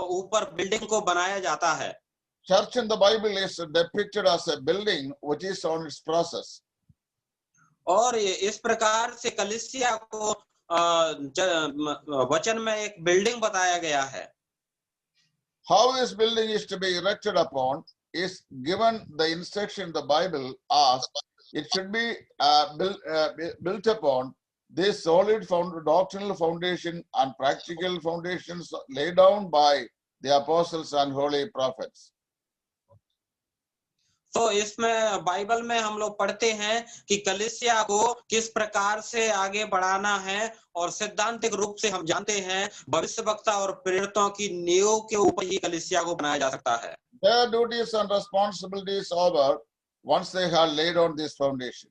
ऊपर बिल्डिंग को बनाया जाता है। Church in the Bible is depicted as a building which is on its process. और इस प्रकार से कलीसिया को वचन में एक बिल्डिंग बताया गया है। How this building is to be erected upon is given the instruction in the Bible as it should be built upon this solid doctrinal foundation and practical foundations laid down by the apostles and holy prophets. तो इसमें Bible में हम लोग पढ़ते हैं कि कलीसिया को किस प्रकार से आगे बढ़ाना है, और सिद्धांतिक रूप से हम जानते हैं भविष्यवक्ता और प्रेरितों की नींव के ऊपर ही कलीसिया को बनाया जा सकता है। Their duties and responsibilities over once they have laid on this foundation.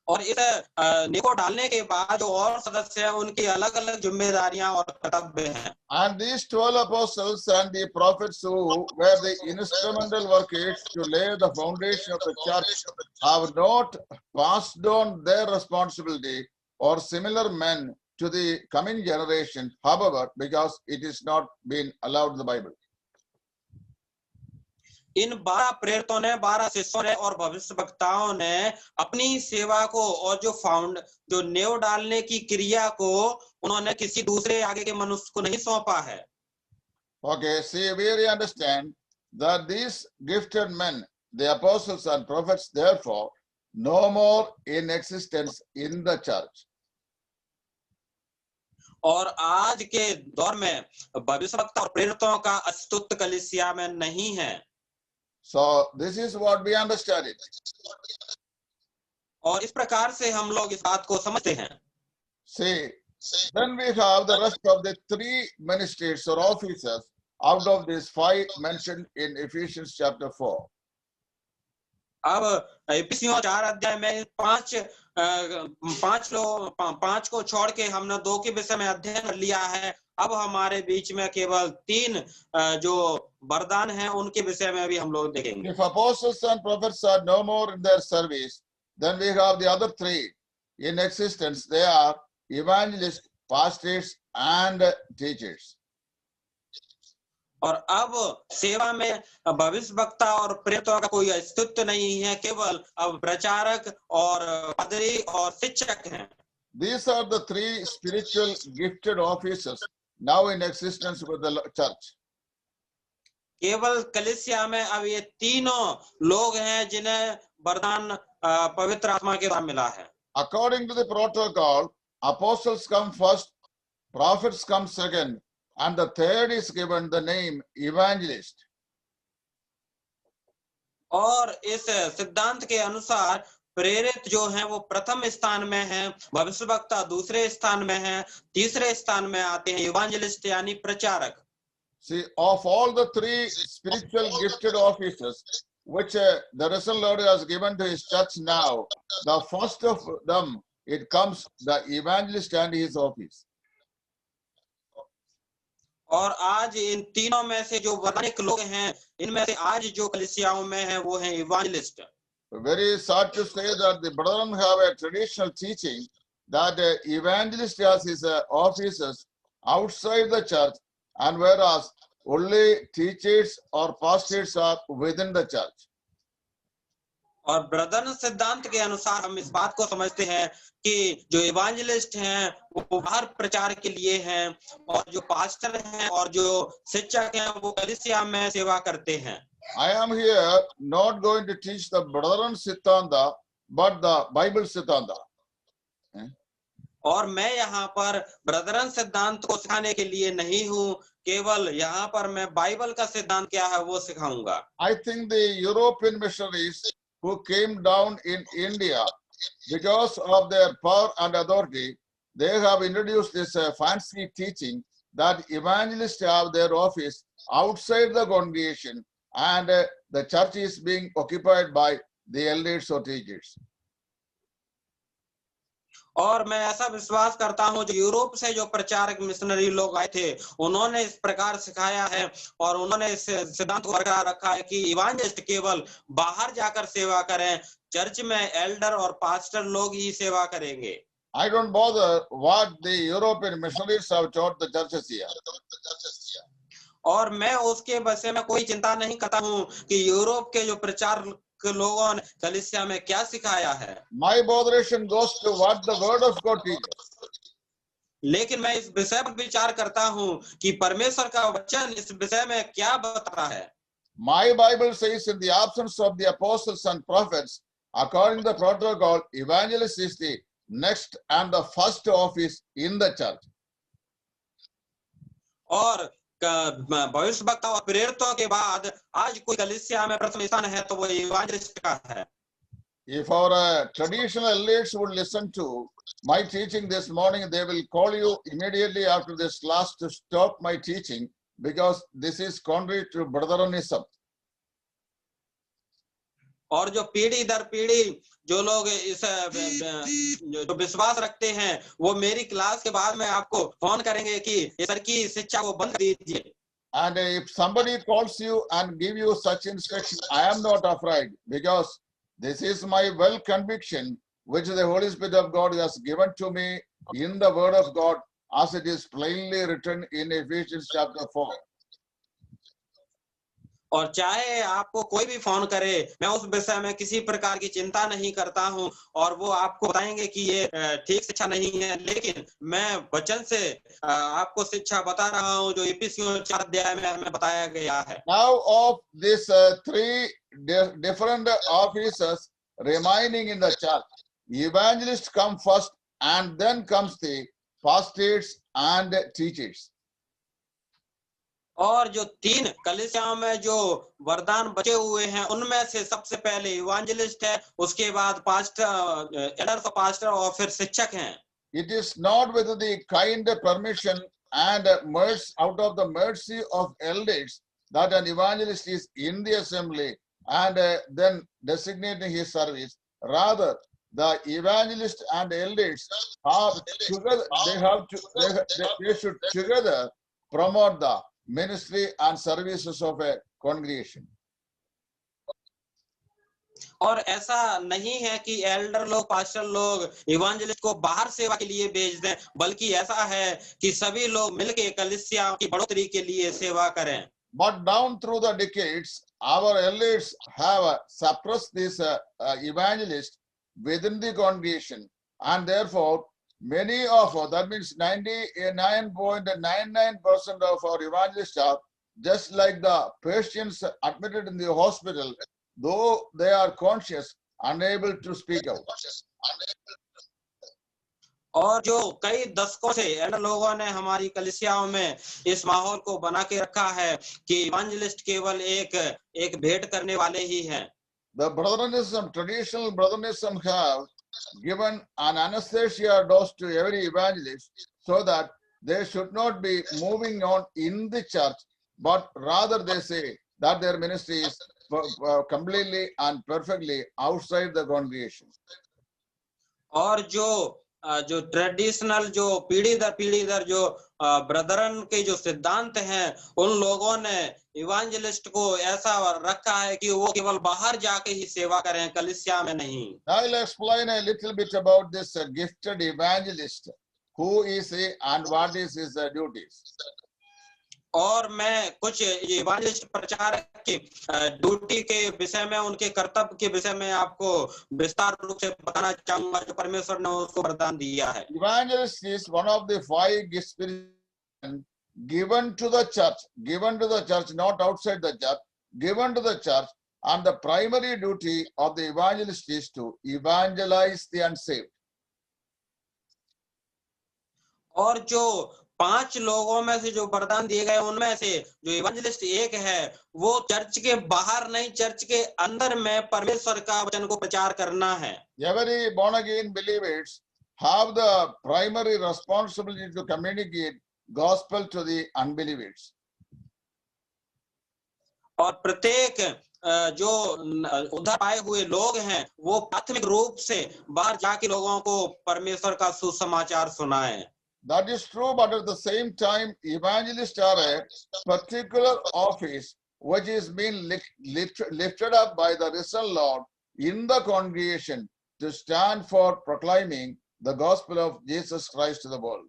और इस नींव को डालने के बाद जो और सदस्य हैं उनकी अलग अलग जिम्मेदारियां और कर्तव्य हैं। And these 12 apostles and the prophets who were the instrumental workers to lay the foundation of the church have not passed on their responsibility or similar men to the coming generation, however, because it is not been allowed in the Bible. इन 12 प्रेरितों ने, 12 शिष्यों ने और भविष्यवक्ताओं ने अपनी सेवा को और जो नींव डालने की क्रिया को उन्होंने किसी दूसरे आगे के मनुष्य को नहीं सौंपा है। Okay, see, we really understand that these gifted men, the apostles and prophets, therefore, no more in existence in the church. और आज के दौर में भविष्यवक्ता और प्रेरितों का अस्तित्व कलीसिया में नहीं है। So this is what we understand it. और इस प्रकार से हम लोग इस बात को समझते हैं। See, then we have the rest of the 3 ministries or offices out of these 5 mentioned in Ephesians chapter 4. अब इफिसियों 4 अध्याय में 5 को छोड़ के हमने 2 के विषय में अध्ययन कर लिया है। अब हमारे बीच में केवल 3 जो वरदान हैं उनके विषय में भी हम लोग देखेंगे। If apostles and prophets are no more in their service, then we have the other 3 in existence. They are evangelists, pastors, and teachers. और अब सेवा में भविष्यवक्ता और प्रेरितों का कोई अस्तित्व नहीं है, केवल अब प्रचारक और पादरी और शिक्षक हैं। These are the 3 spiritual gifted offices now in existence with the church. केवल कलीसिया में अब ये तीनों लोग हैं जिन्हें वरदान पवित्र आत्मा के द्वारा मिला है। According to the protocol, apostles come first, prophets come second, and the third is given the name evangelist. और इस सिद्धांत के अनुसार प्रेरित जो हैं वो प्रथम स्थान में हैं, भविष्यवक्ता दूसरे स्थान में हैं, तीसरे स्थान में आते हैं इवांजेलिस्ट यानी प्रचारक। See, of all the 3 spiritual gifted offices which the risen Lord has given to his church now, the first of them, it comes the evangelist and his office. और आज इन तीनों में से जो वरदानिक लोग हैं, इनमें से आज जो कलीसियाओं में हैं वो हैं इवांजेलिस्ट। Very sad to say that the brethren have a traditional teaching that evangelist has his offices outside the church, and whereas only teachers or pastors are within the church. और ब्रदर सिद्धांत के अनुसार हम इस बात को समझते हैं कि जो इवांजेलिस्ट हैं वो बाहर प्रचार के लिए हैं, और जो पास्टर हैं और जो शिक्षक हैं वो कलीसिया में सेवा करते हैं। I am here not going to teach the brethren Siddhanta, but the Bible Siddhanta. और मैं यहाँ पर ब्रदरन सिद्धांत को सिखाने के लिए नहीं हूँ, केवल यहाँ पर मैं बाइबल का सिद्धांत क्या है वो सिखाऊंगा। I think the European missionaries who came down in India, because of their power and authority, they have introduced this fancy teaching that evangelists have their office outside the congregation, and the church is being occupied by the elders or teachers. और मैं ऐसा विश्वास करता हूं जो Europe से जो प्रचारक मिशनरी लोग आए थे उन्होंने इस प्रकार सिखाया है, और उन्होंने इस सिद्धांत को बरकरार रखा है कि इवांजेलिस्ट केवल बाहर जाकर सेवा करें, चर्च में एल्डर और पास्टर लोग ही सेवा करेंगे। I don't bother what the European missionaries have taught the churches here. और मैं उसके विषय में कोई चिंता नहीं करता हूँ कि यूरोप के जो प्रचार के लोगों ने कलीसिया में क्या सिखाया है, My botheration goes to what the Word of God teaches. लेकिन मैं इस विषय पर विचार करता हूँ कि परमेश्वर का वचन इस विषय में क्या बताता है। My Bible says, in the absence of the apostles and prophets, according to the protocol, evangelist is the next and the first office in the church. और भविष्यवक्ता और प्रेरितों के बाद आज कोई कलीसिया में प्रथम स्थान है तो वो इवांजलिस्ट का है। If our traditional elders would listen to my teaching this morning, they will call you immediately after this class to stop my teaching because this is contrary to brotherhoodism. और जो पीढ़ी दर पीढ़ी जो लोग इस जो विश्वास रखते हैं वो मेरी क्लास के बाद में आपको फोन करेंगे कि सर की शिक्षा को बंद कर दीजिए। And if somebody calls you and give you such instruction, I am not afraid because this is my well conviction which the Holy Spirit of God has given to me in the Word of God as it is plainly written in Ephesians chapter 4. और चाहे आपको कोई भी phone करे, मैं उस विषय में किसी प्रकार की चिंता नहीं करता हूं और वो आपको बताएंगे कि ये ठीक शिक्षा नहीं है, लेकिन मैं वचन से आपको शिक्षा बता रहा हूं जो इफिसियों 4 अध्याय में हमें बताया गया है। Now of these three different offices remaining in the church, evangelists come first and then comes the pastors and teachers. और जो 3 कलीसियाओं में जो वरदान बचे हुए हैं उनमें से सबसे पहले इवांजलिस्ट है, उसके बाद पास्टर, एल्डर्स और पास्टर और फिर शिक्षक हैं। It is not with the kind permission and mercy out of the mercy of elders that an evangelist is in the assembly and then designating his service. Rather, the evangelist and elders have together, they should together promote the ministry and services of a congregation. और ऐसा नहीं है कि Elder लोग, pastor लोग इवांजलिस्ट को बाहर सेवा के लिए भेज दें, बल्कि ऐसा है कि सभी लोग मिलकर कलीसिया की बढ़ोतरी के लिए सेवा करें। But down through the decades, our elders have suppressed this evangelist within the congregation, and therefore many of, that means 99.99% of our evangelists are just like the patients admitted in the hospital, though they are conscious, unable to speak out. और जो कई दशकों से Elder लोगों ने हमारी कलीसियाओं में इस माहौल को बना के रखा है कि इवांजलिस्ट केवल एक भेंट करने वाले ही हैं। The brotherhoodism, traditional brotherhoodism have given an anesthesia dose to every evangelist so that they should not be moving on in the church, but rather they say that their ministry is completely and perfectly outside the congregation. और जो traditional जो पीढ़ी दर जो Brethren के जो सिद्धांत हैं, उन लोगों ने इवांजलिस्ट को ऐसा रखा है कि वो केवल बाहर जाके ही सेवा करें, कलीसिया में नहीं। I'll explain a little bit about this gifted evangelist, who is he and what is his duties. और मैं कुछ इवांजलिस्ट प्रचारक की ड्यूटी के विषय में, उनके कर्तव्य के विषय में आपको विस्तार रूप से बताना चाहूंगा जो परमेश्वर ने उसको वरदान दिया है। Evangelist is one of the 5 gifts given to the church, not outside the church, given to the church, and the primary duty of the evangelist is to evangelize the unsaved. और जो 5 लोगों में से जो वरदान दिए गए उनमें से जो इवांजलिस्ट एक है, वो चर्च के बाहर नहीं, चर्च के अंदर में परमेश्वर का वचन को प्रचार करना है। Every born again believers have the primary responsibility to communicate gospel to the unbelievers. और प्रत्येक जो उद्धार पाए हुए लोग हैं वो प्राथमिक रूप से बाहर जाके लोगों को परमेश्वर का सुसमाचार सुनाएं। That is true, but at the same time, evangelists are a particular office which is being lifted up by the risen Lord in the congregation to stand for proclaiming the gospel of Jesus Christ to the world.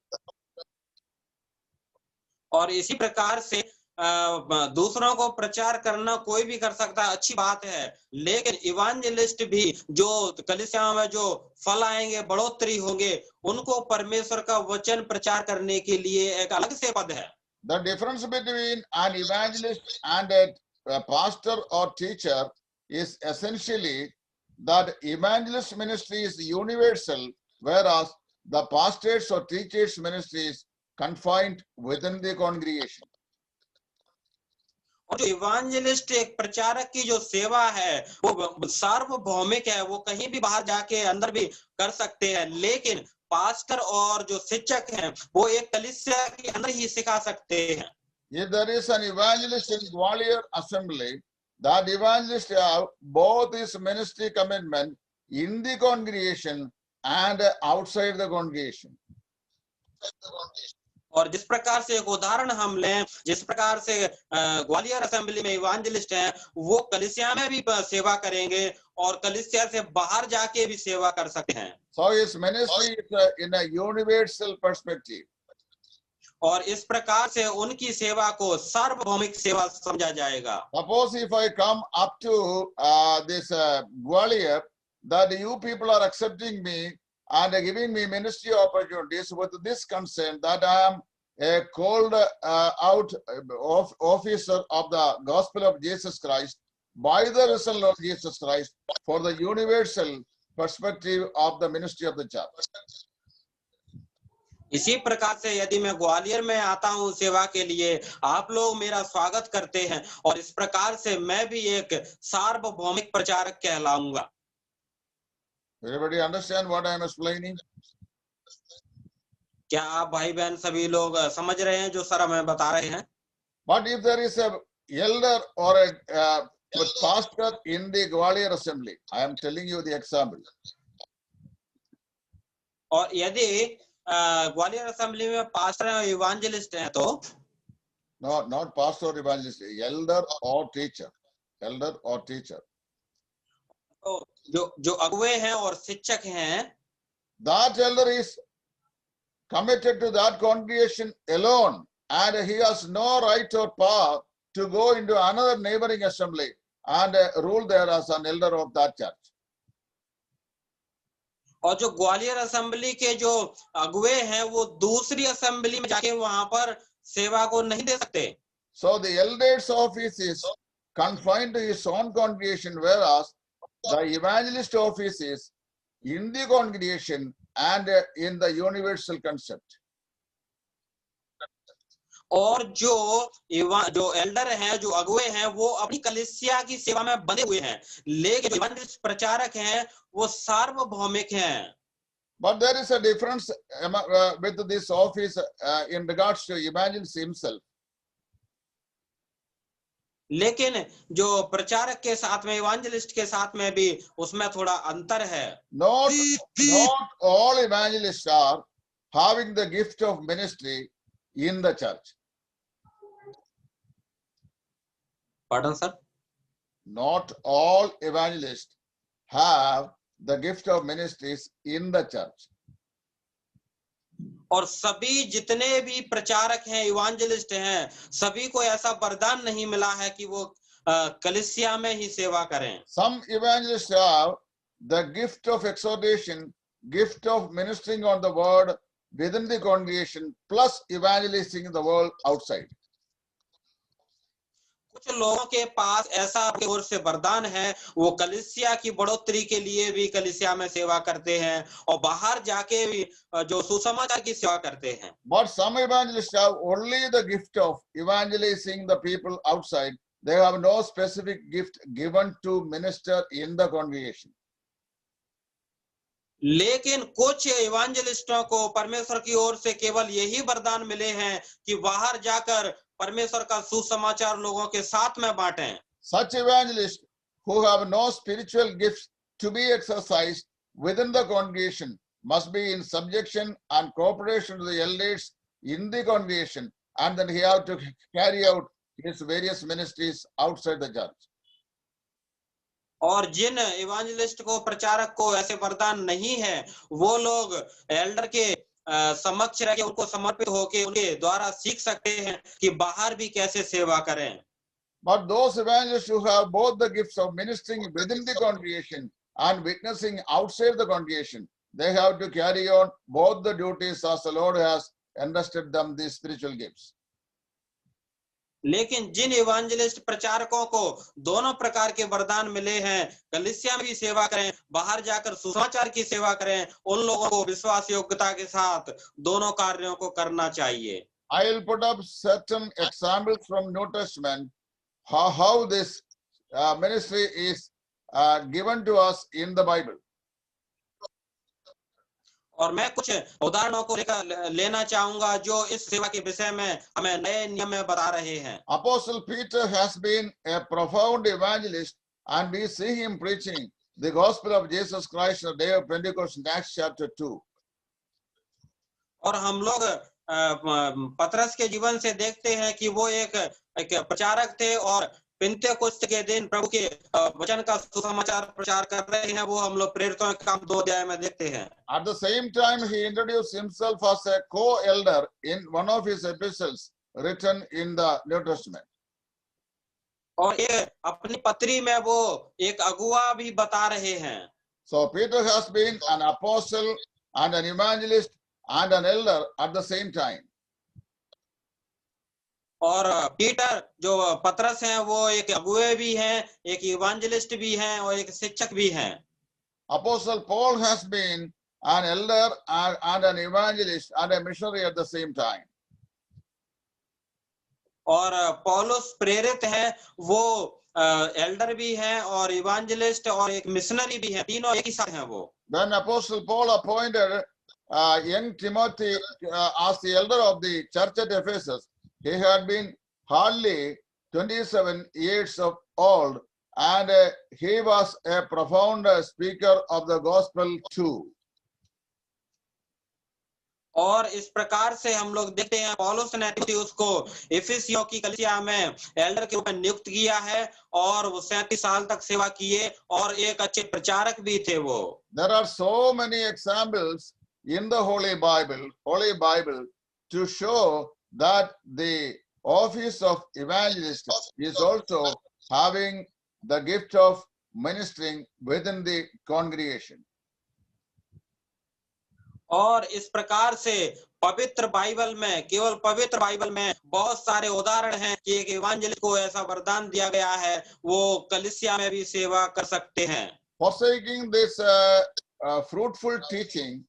और इसी प्रकार से दूसरों को प्रचार करना कोई भी कर सकता है, अच्छी बात है, लेकिन इवांजेलिस्ट भी जो कलीसियाओं में जो फल आएंगे, बढ़ोतरी होंगे, उनको परमेश्वर का वचन प्रचार करने के लिए एक अलग से पद है। The difference between an evangelist and a pastor or teacher is essentially that evangelist ministry is universal, whereas the pastors or teachers ministry is confined within the congregation. और जो इवांजेलिस्ट एक प्रचारक की जो सेवा है वो सार्वभौमिक है, वो कहीं भी बाहर जाके अंदर भी कर सकते हैं, लेकिन पास्टर और जो शिक्षक हैं वो एक कलीसिया के अंदर ही सिखा सकते हैं। If there is an evangelist in Gwalior assembly, that evangelist have both his ministry commitment in the congregation and outside the congregation. और जिस प्रकार से एक उदाहरण हम लें, जिस प्रकार से ग्वालियर असेंबली में इवांजेलिस्ट हैं, वो कलीसिया में भी सेवा करेंगे और कलीसिया से बाहर जाके भी सेवा कर सकते हैं। So his ministry is in a universal perspective. और इस प्रकार से उनकी सेवा को सार्वभौमिक सेवा समझा जाएगा। Suppose if I come up to this Gwalior, that you people are accepting me and giving me ministry opportunities with this concern that I am a called out officer of the gospel of Jesus Christ by the risen Lord Jesus Christ for the universal perspective of the ministry of the church. इसी प्रकार से यदि मैं ग्वालियर में आता हूं सेवा के लिए, आप लोग मेरा स्वागत करते हैं और इस प्रकार से मैं भी एक सार्वभौमिक प्रचारक कहलाऊंगा। Everybody understand what I am explaining? क्या आप भाई बहन सभी लोग समझ रहे हैं जो सर हमें बता रहे हैं? But if there is a elder or a pastor in the Gwalior assembly, I am telling you the example. और यदि ग्वालियर असेंबली में पास्टर और इवांजेलिस्ट हैं तो No, not pastor or evangelist, elder or teacher. Elder or teacher. तो जो अगुवे हैं और शिक्षक हैं, That elder is committed to that congregation alone, and he has no right or power to go into another neighboring assembly and rule there as an elder of that church. और जो Gwalior assembly के जो अगुवे हैं वो दूसरी assembly में जाके वहां पर सेवा को नहीं दे सकते। So the elder's office is confined to his own congregation, whereas the evangelist office is in the congregation and in the universal concept. और जो एल्डर हैं, जो अगुवे हैं, वो अपनी कलीसिया की सेवा में बंधे हुए हैं, लेकिन जो इवांजेलिस्ट प्रचारक हैं वो सार्वभौमिक हैं। But there is a difference with this office in regards to evangelist himself. लेकिन जो प्रचारक के साथ में, इवांजेलिस्ट के साथ में भी उसमें थोड़ा अंतर है। Not all evangelists are having the gift of ministry in the church. Pardon, sir? Not all evangelists have the gift of ministries in the church. और सभी जितने भी प्रचारक हैं, इवांजेलिस्ट हैं, सभी को ऐसा वरदान नहीं मिला है कि वो कलीसिया में ही सेवा करें। Some evangelists have the gift of exhortation, gift of ministering on the word within the congregation, plus evangelizing the world outside. कुछ लोगों के पास ऐसा आपकी ओर से वरदान है, वो कलीसिया की बढ़ोतरी के लिए भी कलीसिया में सेवा करते हैं और बाहर जाके भी जो सुसमाचार की सेवा करते हैं। But some evangelists have only the gift of evangelizing the people outside. They have no specific gift given to minister in the congregation. लेकिन कुछ इवांजेलिस्टों को परमेश्वर की ओर से केवल यही वरदान मिले हैं कि बाहर जाकर परमेश्वर का सुसमाचार लोगों के साथ में बांटें। Such evangelists who have no spiritual gifts to be exercised within the congregation must be in subjection and cooperation to the elders in the congregation, and then he have to carry out his various ministries outside the church. और जिन इवांजेलिस्ट को, प्रचारक को ऐसे वरदान नहीं है, वो लोग एल्डर के समक्ष रह के उनको समर्पित होके उनके द्वारा सीख सकते हैं कि बाहर भी कैसे सेवा करें। But those evangelists who have both the gifts of ministering within the congregation and witnessing outside the congregation, they have to carry on both the duties as the Lord has entrusted them these spiritual gifts. लेकिन जिन इवांजलिस्ट प्रचारकों को दोनों प्रकार के वरदान मिले हैं, कलीसिया में भी सेवा करें, बाहर जाकर सुसमाचार की सेवा करें, उन लोगों को विश्वास योग्यता के साथ दोनों कार्यों को करना चाहिए। I will put up certain examples from New Testament how this ministry is given to us in the Bible. और मैं कुछ उदाहरणों को लेना चाहूंगा जो इस सेवा के विषय में हमें नए नियम में बता रहे हैं। Apostle Peter has been a profound evangelist, and we see him preaching the gospel of Jesus Christ on the day of Pentecost in Acts chapter 2. और हम लोग पतरस के जीवन से देखते हैं कि वो एक प्रचारक थे और पिन्तेकुस्त के दिन प्रभु के वचन का सुसमाचार प्रचार कर रहे हैं। वो हम लोग प्रेरितों के काम 2 अध्याय में देखते हैं। At the same time, he introduced himself as a co-elder in one of his epistles written in the New Testament. और ये अपनी पत्री में वो एक अगुआ भी बता रहे हैं। So Peter has been an apostle and an evangelist and an elder at the same time. और पीटर जो पतरस हैं वो एक अगुए भी हैं, एक इवांजलिस्ट भी हैं और एक शिक्षक भी हैं। Apostle Paul has been an elder and an evangelist and a missionary at the same time. और पौलुस प्रेरित है, वो एल्डर भी हैं और इवांजलिस्ट और एक मिशनरी भी हैं, तीनों एक ही साथ हैं वो। Then Apostle Paul appointed young Timothy as the elder of the church at Ephesus. He had been hardly 27 years of old, and he was a profound speaker of the gospel too. और इस प्रकार से हम लोग देखते हैं पौलुस ने उसको इफिसियों की कलीसिया में एल्डर के रूप में नियुक्त किया है और वो 37 साल तक सेवा किए और एक अच्छे प्रचारक भी थे वो। There are so many examples in the Holy Bible to show that the office of evangelist is also having the gift of ministering within the congregation. और इस प्रकार से पवित्र बाइबल में, केवल पवित्र बाइबल में बहुत सारे उदाहरण हैं कि एक इवांजलिस्ट को ऐसा वरदान दिया गया है, वो कलीसिया में भी सेवा कर सकते हैं। Forsaking this fruitful teaching,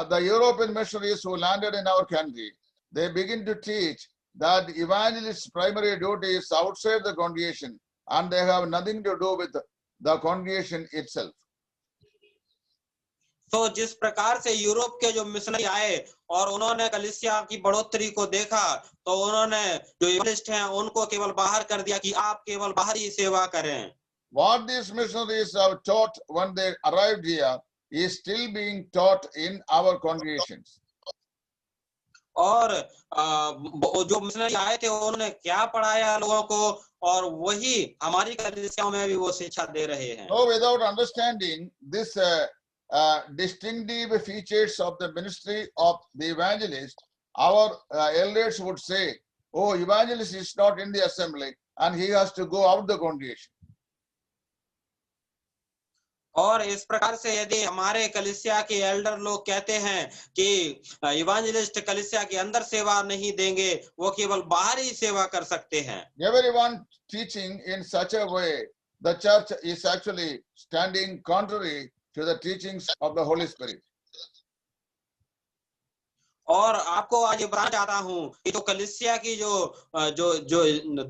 the European missionaries who landed in our country, they begin to teach that evangelists' primary duty is outside the congregation, and they have nothing to do with the congregation itself. तो जिस प्रकार से Europe के जो missionary आए और उन्होंने कलीसिया की बढ़ोतरी को देखा, तो उन्होंने जो इवांजलिस्ट हैं उनको केवल बाहर कर दिया कि आप केवल बाहर ही सेवा करें। What these missionaries have taught when they arrived here is still being taught in our congregations. और जो मिशनरी आए थे उन्होंने क्या पढ़ाया लोगों को, और वही हमारी कलीसियाओं में भी वो शिक्षा दे रहे हैं। So without understanding this distinctive features of the ministry of the evangelist, our elders would say, oh, evangelist is not in the assembly and he has to go out the congregation. और इस प्रकार से यदि हमारे कलीसिया के Elder लोग कहते हैं कि इवांजलिस्ट कलीसिया के अंदर सेवा नहीं देंगे, वो केवल बाहर ही सेवा कर सकते हैं। Everyone teaching in such a way, the church is actually standing contrary to the teachings of the Holy Spirit. और आपको आज ये बताना चाहता हूँ कि तो कलीसिया की जो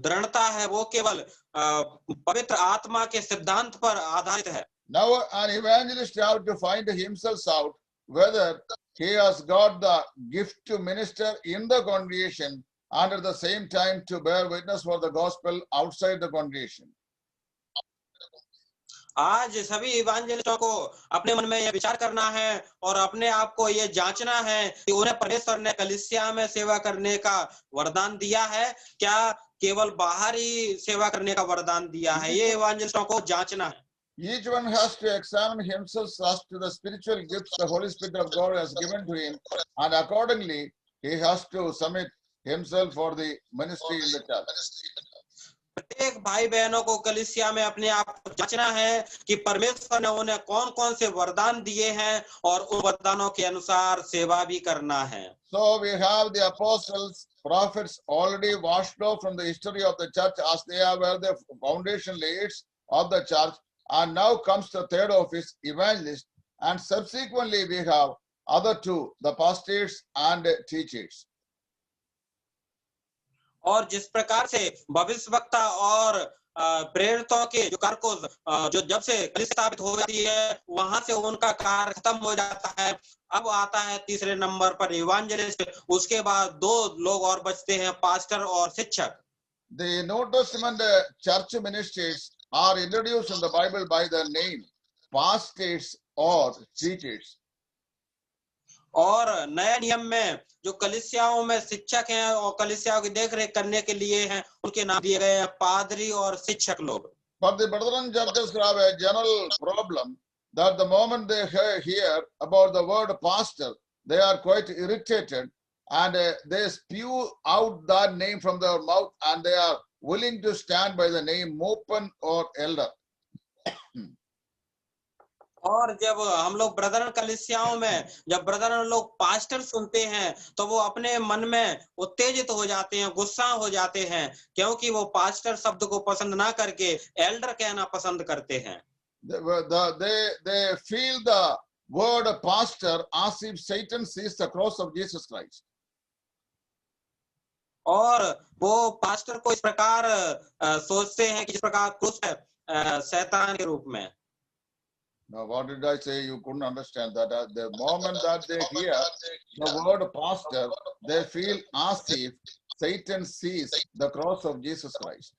दृढ़ता है वो केवल पवित्र आत्मा के सिद्धांत पर आधारित है। Now an evangelist has to find himself out whether he has got the gift to minister in the congregation and at the same time to bear witness for the gospel outside the congregation. आज सभी इवांजलिस्टों को अपने मन में यह विचार करना है और अपने आप को यह जांचना है कि उन्हें परमेश्वर ने कलीसिया में सेवा करने का वरदान दिया है, क्या केवल बाहर ही सेवा करने का वरदान दिया है। ये इवांजलिस्टों को जांचना है। Each one has to examine himself as to the spiritual gifts the Holy Spirit of God has given to him, and accordingly, he has to submit himself for the ministry in the church. प्रत्येक भाई बहनों को कलीसिया में अपने आप को जांचना है कि परमेश्वर ने उन्हें कौन कौन से वरदान दिए हैं और उन वरदानों के अनुसार सेवा भी करना है. So we have the apostles, prophets already washed off from the history of the church as they were the foundation layers of the church, and now comes the third office, evangelist, and subsequently we have other two, the pastors and teachers. और जिस प्रकार से भविष्यवक्ता और प्रेरितों के जो कार्य को जो जब से कलीसिया स्थापित हो जाती है वहां से उनका कार्य खत्म हो जाता है. अब आता है तीसरे नंबर पर इवांजेलिस्ट, उसके बाद दो लोग और बचते हैं, पास्टर और शिक्षक. The New Testament church ministers are introduced in the Bible by the name pastors or teachers. और नया नियम में जो कलीसियाओं में शिक्षक हैं और कलीसियाओं की देखरेख करने के लिए हैं उनके नाम दिए गए हैं पादरी और शिक्षक लोग. But the brethren churches have a general problem that the moment they hear about the word pastor, they are quite irritated and they spew out that name from their mouth and they are willing to stand by the name Mopen or elder. और जब हम लोग Brethren कलीसियाओं में जब Brethren लोग pastor सुनते हैं तो वो अपने मन में उत्तेजित हो जाते हैं, गुस्सा हो जाते हैं, क्योंकि वो पास्टर शब्द को पसंद ना करके एल्डर कहना पसंद करते हैं. They feel the word pastor as if Satan sees the cross of Jesus Christ. और वो पास्टर को इस प्रकार सोचते हैं कि इस प्रकार क्रूस है शैतान के रूप में. Now, what did I say? You couldn't understand that. The moment that they hear the word pastor, they feel as if Satan sees the cross of Jesus Christ.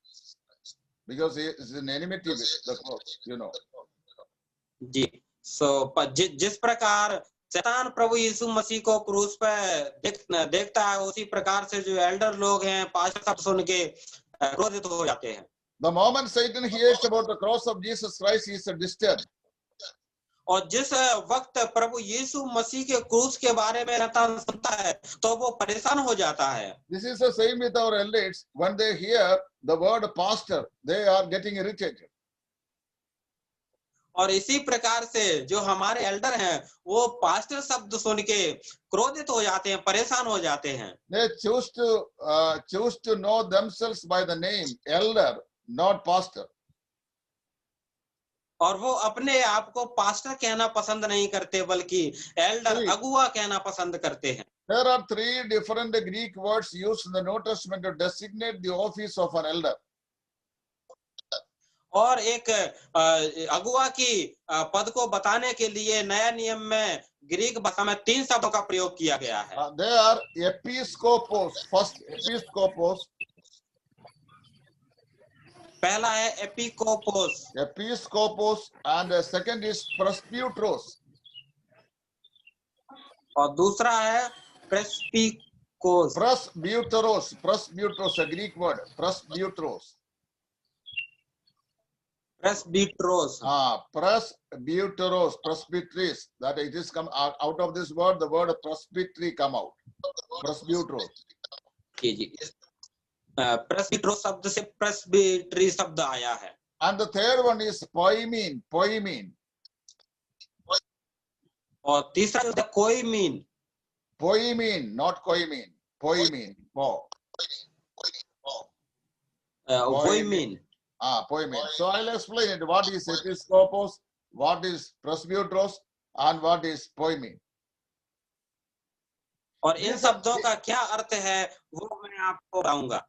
Because he is in enmity with the cross, you know. Ji. So, जिस प्रकार शैतान प्रभु यीशु मसीह को क्रूस पे देखता है, उसी प्रकार से जो एल्डर लोग हैं पास्टर शब्द सुन के क्रोधित हो जाते हैं. The moment Satan hears about the cross of Jesus Christ, he is disturbed. और जिस वक्त प्रभु यीशु मसीह के क्रूस के बारे में शैतान सुनता है तो वो परेशान हो जाता है. This is the same with our elders. When they hear the word pastor, they are getting irritated. और इसी प्रकार से जो हमारे एल्डर हैं वो पास्टर शब्द सुन के क्रोधित हो जाते हैं, परेशान हो जाते हैं. They choose to know themselves by the name elder, not pastor. और वो अपने आप को पास्टर कहना पसंद नहीं करते बल्कि एल्डर अगुआ कहना पसंद करते हैं. There are three different Greek words used in the New Testament to designate the office of an elder. और एक अगुआ की पद को बताने के लिए नया नियम में ग्रीक भाषा में 3 शब्दों का प्रयोग किया गया है. They are episkopos. First episkopos. पहला है एपिकोपोस. Episkopos, and the second is presbyteros. और दूसरा है प्रेस्पिकोस. Presbyteros, a Greek word. Presbyteros. प्रेस्बिटरोस. Presbyteros, presbyteries. That it is come out of this word. The word presbytery come out. Presbyteros. जी. प्रेस्बिटरोस शब्द से presbytery शब्द आया है. And the third one is poimen. और तीसरा शब्द कोइमीन. Poimen, not koimen. Poimen. कोइमीन. Poimen. So I'll explain it. What is episkopos, what is presbyteros, and what is poimen. और इन शब्दों का क्या अर्थ है वो मैं आपको बताऊंगा.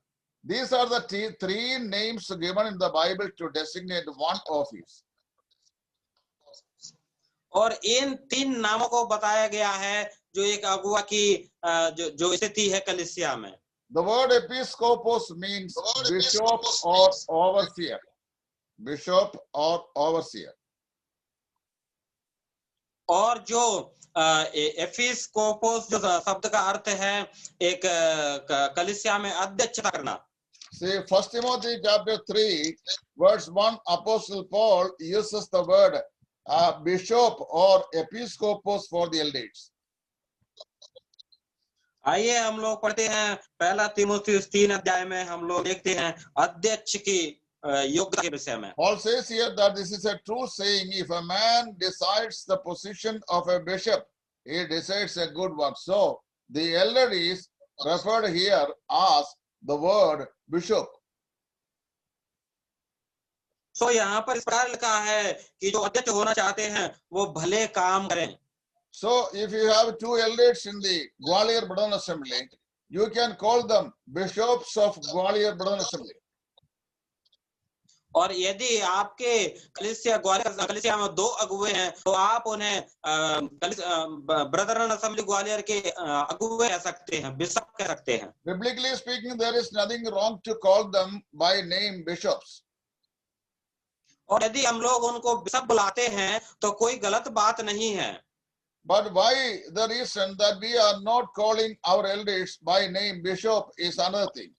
These are the three names given in the Bible to designate one office. और इन 3 नामों को बताया गया है जो एक अगुआ की जो स्थिति है कलीसिया में. The word episkopos means bishop or overseer. Bishop or overseer. और जो एपिस्कोपोस जो शब्द का अर्थ है एक कलीसिया में अध्यक्षता करना. See, 1 Timothy chapter 3, verse 1, Apostle Paul uses the word bishop or episcopos for the elders. आइए हम लोग पढ़ते हैं पहला तीमुथियुस 3 अध्याय में हम लोग देखते हैं अध्यक्ष की योग्यता के विषय में। Paul says here that this is a true saying. If a man decides the position of a bishop, he decides a good work. So the elder is referred here as the word bishop. सो यहाँ पर इस प्रकार लिखा है कि जो अध्यक्ष होना चाहते हैं वो भले काम करें। So if you have two elders in the Gwalior Bradhan Assembly, you can call them bishops of Gwalior Bradhan Assembly. और यदि आपके कलीसिया में दो अगुवे हैं तो आप उन्हें ब्रदरन असेंबली ग्वालियर के अगुवे कह सकते हैं, बिशप कह सकते हैं। Biblically speaking, there is nothing wrong to call them by name bishops. और यदि हम लोग उनको बिशप बुलाते हैं तो कोई गलत बात नहीं है। But why the reason that we are not calling our elders by name bishop is another thing.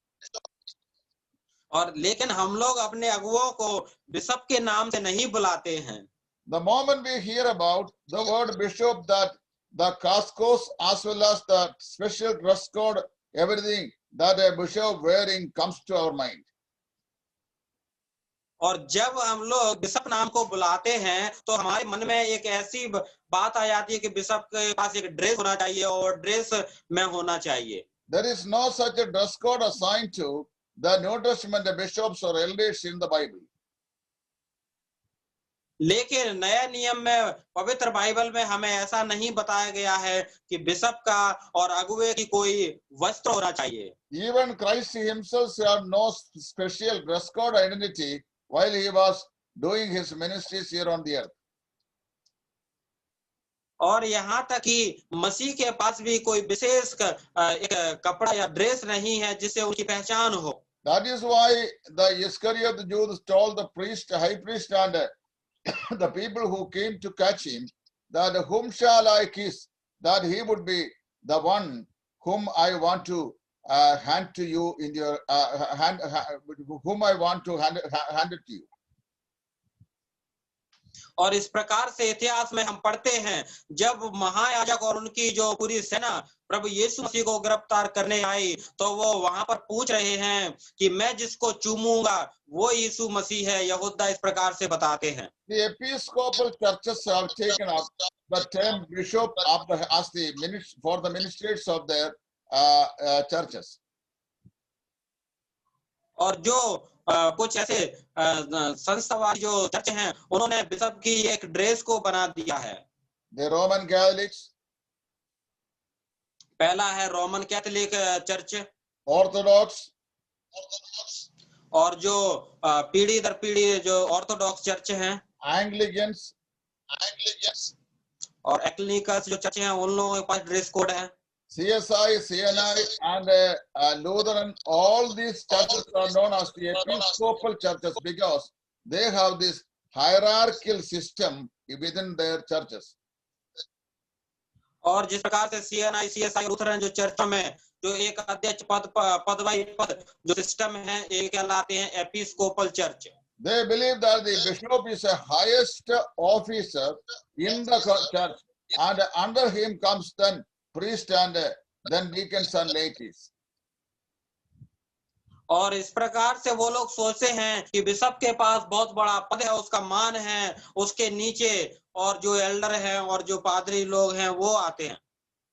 और लेकिन हम लोग अपने अगुवों को बिशप के नाम से नहीं बुलाते हैं। The moment we hear about the word bishop, that the cascos as well as the special dress code, everything that a bishop wearing comes to our mind. और जब हम लोग बिशप नाम को बुलाते हैं तो हमारे मन में एक ऐसी बात आ जाती है कि बिशप के पास एक ड्रेस होना चाहिए और ड्रेस में होना चाहिए। There is no such a dress code assigned to the New Testament bishops or elders in the Bible. लेकिन नया नियम में पवित्र बाइबल में हमें ऐसा नहीं बताया गया है कि बिशप का और अगुवे की कोई वस्त्र होना चाहिए। Even Christ himself had no special dress code identity while he was doing his ministries here on the earth. और यहाँ तक कि मसीह के पास भी कोई विशेष एक कपड़ा या ड्रेस नहीं है जिससे उनकी पहचान हो। That is why the Iscariot Jews told the priest, high priest, and the people who came to catch him, that whom shall I kiss, that he would be the one whom I want to hand to you in your hand, whom I want to hand it to you. और इस प्रकार से इतिहास में हम पढ़ते हैं जब महायाजक और उनकी जो पूरी सेना प्रभु यीशु मसीह को गिरफ्तार करने आई तो वो वहां पर पूछ रहे हैं कि मैं जिसको चूमूंगा वो यीशु मसीह है। यहूदा इस प्रकार से बताते हैं। The Episcopal churches have taken up the term bishop as for the ministries of their churches. और जो कुछ ऐसे संस्थावादी जो चर्च हैं उन्होंने बिशप की एक ड्रेस को बना दिया है। The Roman Catholics, पहला है रोमन कैथोलिक चर्च, Orthodox, और जो पीढ़ी दर पीढ़ी जो ऑर्थोडॉक्स चर्च हैं, Anglicans, और एक्लिनिकस जो चर्च हैं उन लोगों के पास ड्रेस कोड है। CSI, CNI, and Lutheran, all these churches are known as the Episcopal churches because they have this hierarchical system within their churches. और जिस प्रकार से CNI, CSI, लूथरन जो चर्चों में जो एक अध्यक्ष पद जो सिस्टम है ये कहलाते हैं Episcopal church. They believe that the bishop is a highest officer in the church, and under him comes then priest and then deacons and ladies. और इस प्रकार से वो लोग सोचते हैं कि बिशप के पास बहुत बड़ा पद है, उसका मान है, उसके नीचे और जो एल्डर हैं और जो पादरी लोग हैं वो आते हैं।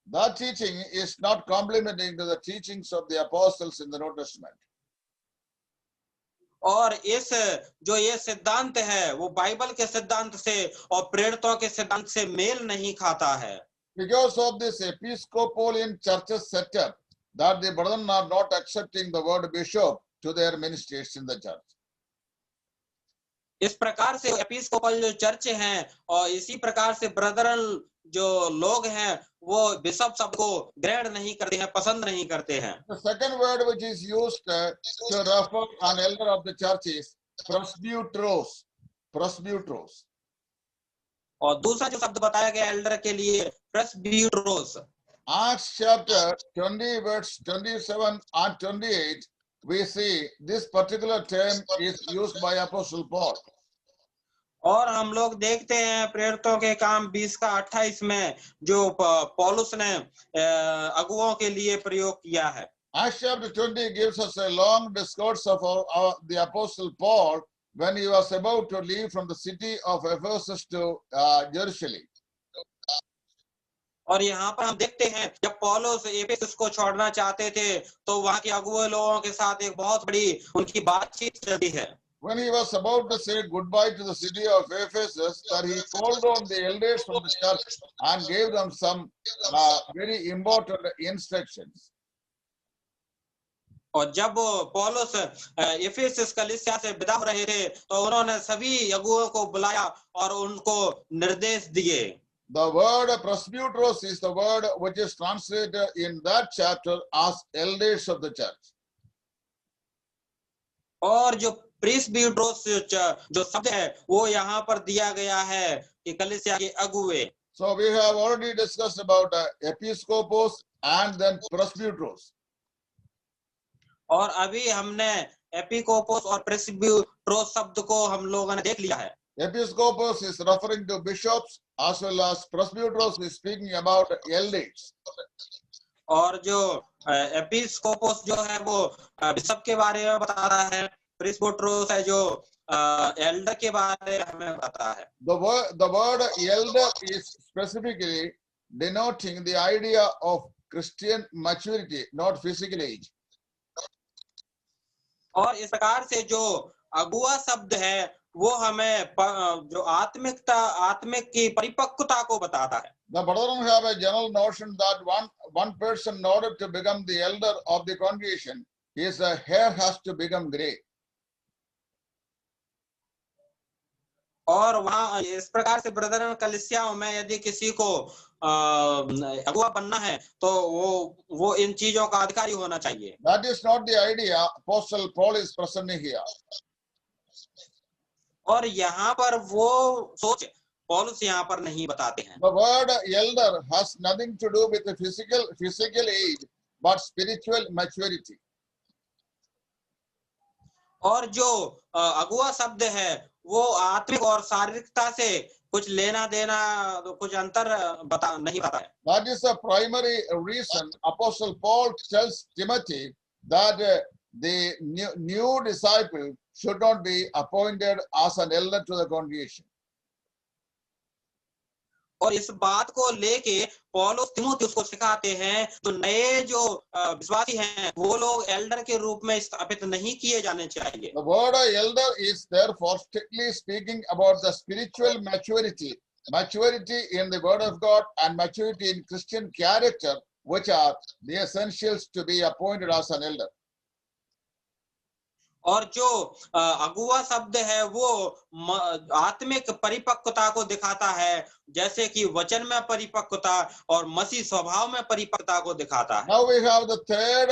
That teaching is not complementing to the teachings of the apostles in the New Testament. और इस जो ये सिद्धांत है वो बाइबल के सिद्धांत से और प्रेरितों के सिद्धांत से मेल नहीं खाता है। Because of this Episcopalian churches set up, that the brethren are not accepting the word bishop to their ministries in the church. इस प्रकार से एपिस्कोपल जो चर्च हैं और इसी प्रकार से ब्रदरन जो लोग हैं वो बिशप शब्द को ग्रहण नहीं करते हैं, पसंद नहीं करते हैं। The second word which is used to refer an elder of the church is presbyteros. Presbyteros. और दूसरा जो शब्द बताया गया एल्डर के लिए प्रेस्बिटेरोस। Acts chapter 20 verse 27 and 28, we see this particular term is used by Apostle Paul. और हम लोग देखते हैं प्रेरितों के काम 20 का 28 में जो पौलुस ने अगुओं के लिए प्रयोग किया है। Acts chapter 20 gives us a long discourse of the Apostle Paul when he was about to leave from the city of Ephesus to Jerusalem. और यहाँ पर हम देखते हैं जब पौलुस एफेसस को छोड़ना चाहते थे तो वहाँ के अगुए लोगों के साथ एक बहुत बड़ी उनकी बातचीत चली है। When he was about to say goodbye to the city of Ephesus, that he called on the elders from the church and gave them some very important instructions. और जब पौलुस एफेसस कलीसिया से विदा हो रहे थे तो उन्होंने सभी अगुओं को बुलाया और उनको निर्देश दिए। The word presbyteros is the word which is translated in that chapter as elders of the church. और जो प्रेस्बिटेरोस जो शब्द है वो यहाँ पर दिया गया है कि कलीसिया के अगुए। So we have already discussed about episcopos and then presbyteros. और अभी हमने एपिस्कोपोस और प्रेस्बिटेरोस शब्द को हम लोगों ने देख लिया है। Episcopos is referring to bishops as well as presbyteros is speaking about elders. और जो एपिस्कोपोस जो है वो बिशप के बारे में बता रहा है, प्रेस्बिटेरोस है जो एल्डर के बारे में हमें बताता है। The word elder is specifically denoting the idea of Christian maturity, not physical age. और इस प्रकार से जो अगुआ शब्द है वो हमें जो आत्मिक की परिपक्वता को बताता है। The brethren have a general notion that one person, in order to become the elder of the congregation, his hair has to become gray. और वहाँ इस प्रकार से ब्रदरन कलीसियाओं में यदि किसी को अगुआ बनना है तो वो इन चीजों का अधिकारी होना चाहिए। That is not the idea Apostle Paul is presenting here. और यहाँ पर वो सोच पौलुस यहाँ पर नहीं बताते हैं। The word elder has nothing to do with the physical age, but spiritual maturity. और जो अगुआ शब्द है वो आत्मिक और शारीरिकता से कुछ लेना देना कुछ अंतर नहीं पता है। That is the primary reason Apostle Paul tells Timothy that the new disciple should not be appointed as an elder to the congregation. और इस बात को लेके पौलुस तिमोथेयुस को सिखाते हैं तो नए जो विश्वासी हैं वो लोग एल्डर के रूप में स्थापित नहीं किए जाने चाहिए। The word elder is therefore strictly speaking about the spiritual maturity in the word of God and maturity in Christian character, which are the essentials to be appointed as an elder. और जो अगुआ शब्द है वो आत्मिक परिपक्वता को दिखाता है, जैसे कि वचन में परिपक्वता और मसीह स्वभाव में परिपक्वता को दिखाता है। Now we have the third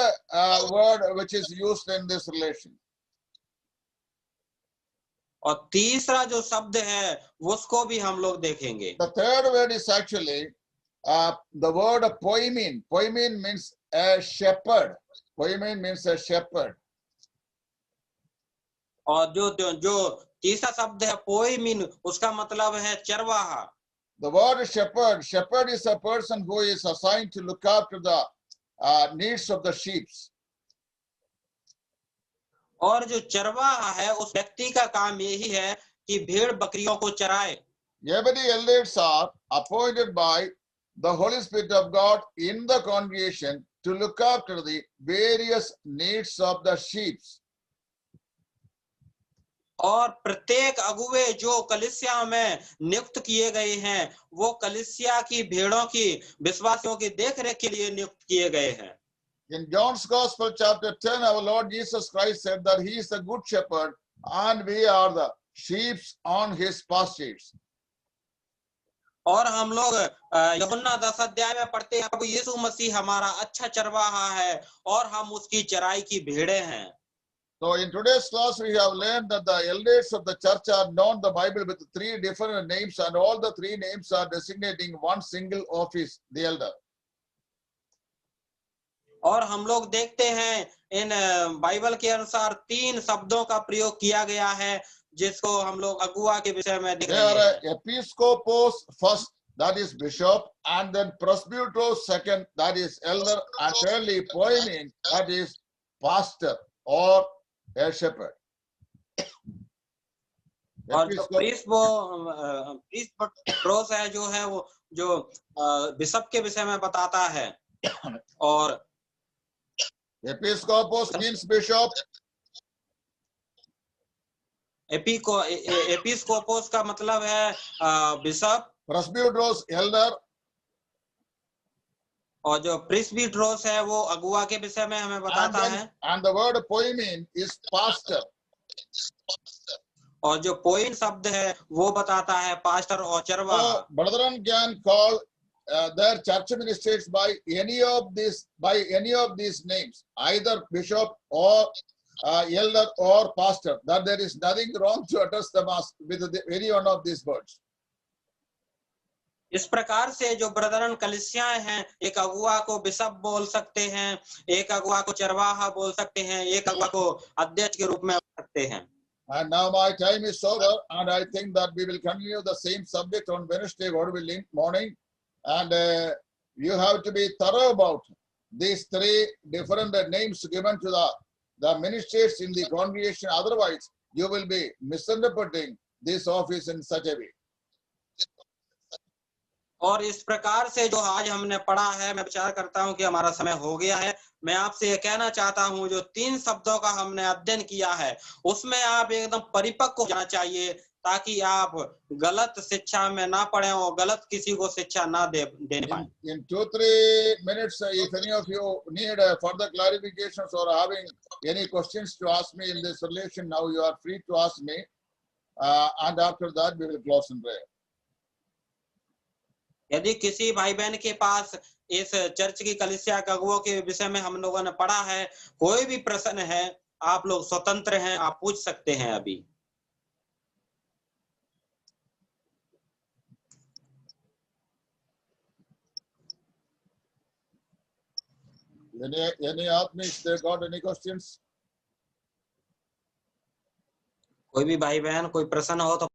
word which is used in this relation. और तीसरा जो शब्द है उसको भी हम लोग देखेंगे। The third word is actually the word poimen. Poimen means a shepherd. Poimen means a shepherd. और जो तीसरा शब्द है पोइमिन उसका मतलब है चरवाहा। The word shepherd is a person who is assigned to look after the needs of the sheep. और जो चरवाहा है उस व्यक्ति का काम यही है कि भेड़ बकरियों को चराए। Every elders are appointed by the Holy Spirit of God in the congregation to look after the various needs of the sheep. और प्रत्येक अगुवे जो कलीसिया में नियुक्त किए गए हैं वो कलीसिया की भेड़ों की विश्वासियों की देखरेख के लिए नियुक्त किए गए हैं। In John's Gospel chapter 10, our Lord Jesus Christ said that he is the good shepherd and we are the sheep on his pastures. और हम लोग यूहन्ना 10 अध्याय में पढ़ते हैं प्रभु यीशु मसीह हमारा अच्छा चरवाहा है और हम उसकी चराई की भेड़ें हैं। So in today's class, we have learned that the elders of the church are known in the Bible with 3 different names, and all the 3 names are designating one single office, the elder. और हम लोग देखते हैं इन Bible के अनुसार 3 शब्दों का प्रयोग किया गया है जिसको हम लोग अगुआ के विषय में देख They रहे are हैं। episcopos first, that is bishop, and then presbyteros second, that is elder, and thirdly poimen, that is pastor or a shepherd. और जो Episcop- प्रीस्टरोस है जो है वो जो बिशप के विषय में बताता है। और Episcopos means bishop, एपिस्कोपोस का मतलब है बिशप, presbyteros elder, और जो प्रिस्बिटरोस है वो अगुआ के विषय में हमें बताता है। and the word poimen is pastor. और जो पोइन शब्द है वो बताता है पास्टर और चरवाहा। So, brethren can call their church ministers by any of these names, either bishop or elder or pastor. That there is nothing wrong to address them as with any one of these words. इस प्रकार से जो Brethren कलिसियाएं हैं, एक अगुआ को bishop बोल सकते हैं, एक अगुआ को चरवाहा बोल सकते हैं, एक अगुआ को अध्यक्ष के रूप में बोल सकते हैं। And now my time is over, and I think that we will continue the same subject on Wednesday, God willing, morning. And you have to be thorough about these 3 different names given to the ministers in the congregation. Otherwise, you will be misinterpreting this office in such a way. और इस प्रकार से जो आज हमने पढ़ा है, मैं विचार करता हूं कि हमारा समय हो गया है। मैं आपसे ये कहना चाहता हूं, जो 3 शब्दों का हमने अध्ययन किया है उसमें आप एकदम परिपक्व हो जाना चाहिए, ताकि आप गलत शिक्षा में ना पड़े और गलत किसी को शिक्षा ना दे पाए। In 2-3 minutes, if any of you need further clarifications or having any questions to ask me in this relation, now you are free to ask me. And after that, we will close in prayer. यदि किसी भाई बहन के पास इस church की कलीसिया के अगुओं के विषय में हम लोगों ने पढ़ा है, कोई भी प्रश्न है, आप लोग स्वतंत्र हैं, आप पूछ सकते हैं अभी। Any Atmis, they got any questions? कोई भी भाई बहन कोई प्रश्न हो तो